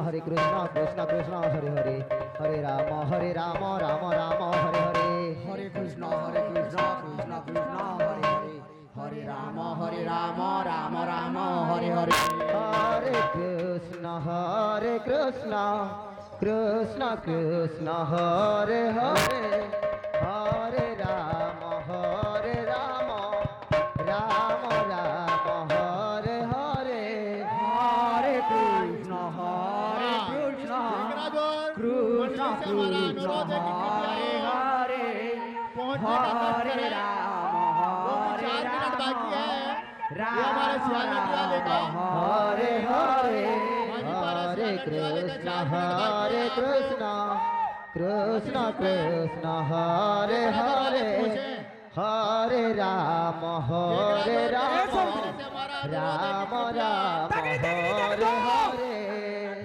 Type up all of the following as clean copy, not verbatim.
Hare Krishna, Krishna Krishna, Hare Hare, Hare Rama, Rama Rama, Hare Hare. Hare Krishna, Krishna Krishna, Hare Hare, Hare Rama, Rama Rama, Hare Hare. Hare Krishna, Krishna Krishna, Hare Hare, Hare Rama, Rama Rama, Hare Hare. Hare Krishna, Krishna Krishna, Hare Hare, Hare Rama, Rama Rama, Hare Hare. Hare Krishna, Krishna Krishna, Hare Hare, Hare Rama, Rama Rama, Hare Hare.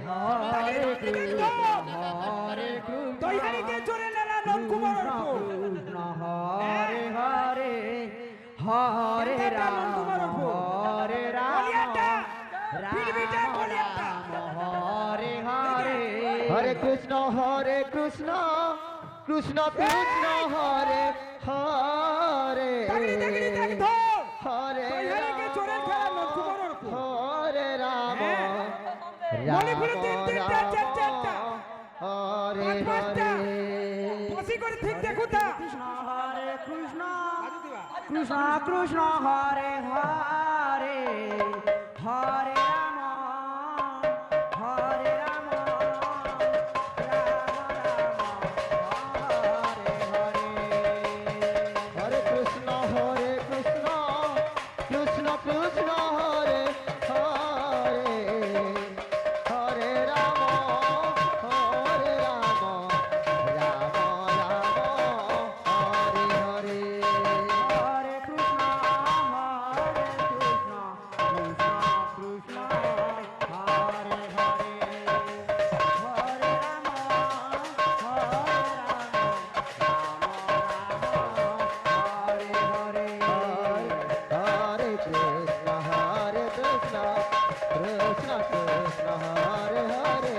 Hare Krishna, দইহারিকে জোরে নেলা নন্দকুমারের ফুল Krishna, Hare Hare, Hare Rama, Hare কলিয়াটা Rama, পিড়বিটা কলিয়াটা Hare Hare. Hare Krishna, Krishna Krishna, Hare Hare, তাগড়ি তাগড়ি তাগড়ি ধর Hare দইহারিকে জোরে খেলা নন্দকুমারের ফুল Hare Rama, মণিপুরে তিনটা চারটা Hare পাঁচটা Hare. বসি করে ঠিক দেখো তা Hare Krishna, Krishna Krishna, Hare Hare, Hare Rama, Hare Rama, Rama Rama, Hare Hare. Hare Krishna, Krishna Krishna, Hare Hare, Hare Rama, Rama Rama, Hare Hare. Hare Krishna, Krishna Krishna, Hare Hare,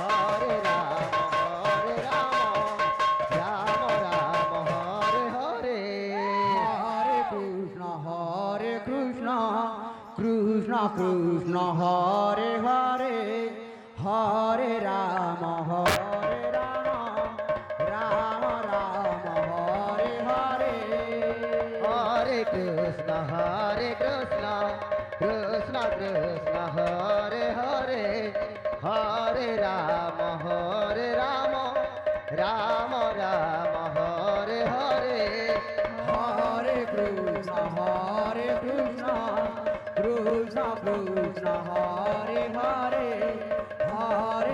Hare Rama, Hare Hare. Hare Krishna, Krishna Krishna, Hare Hare, Hare Rama, Rama Rama, Hare Hare. Hare Krishna, Krishna Krishna, Hare Hare, Hare Rama, Rama Rama, Hare Hare. Hare Krishna, Krishna Krishna, Hare Hare, Hare Rama, Rama Rama, Hare Hare. Hare Krishna, Krishna Krishna, Krishna Hare Hare Hare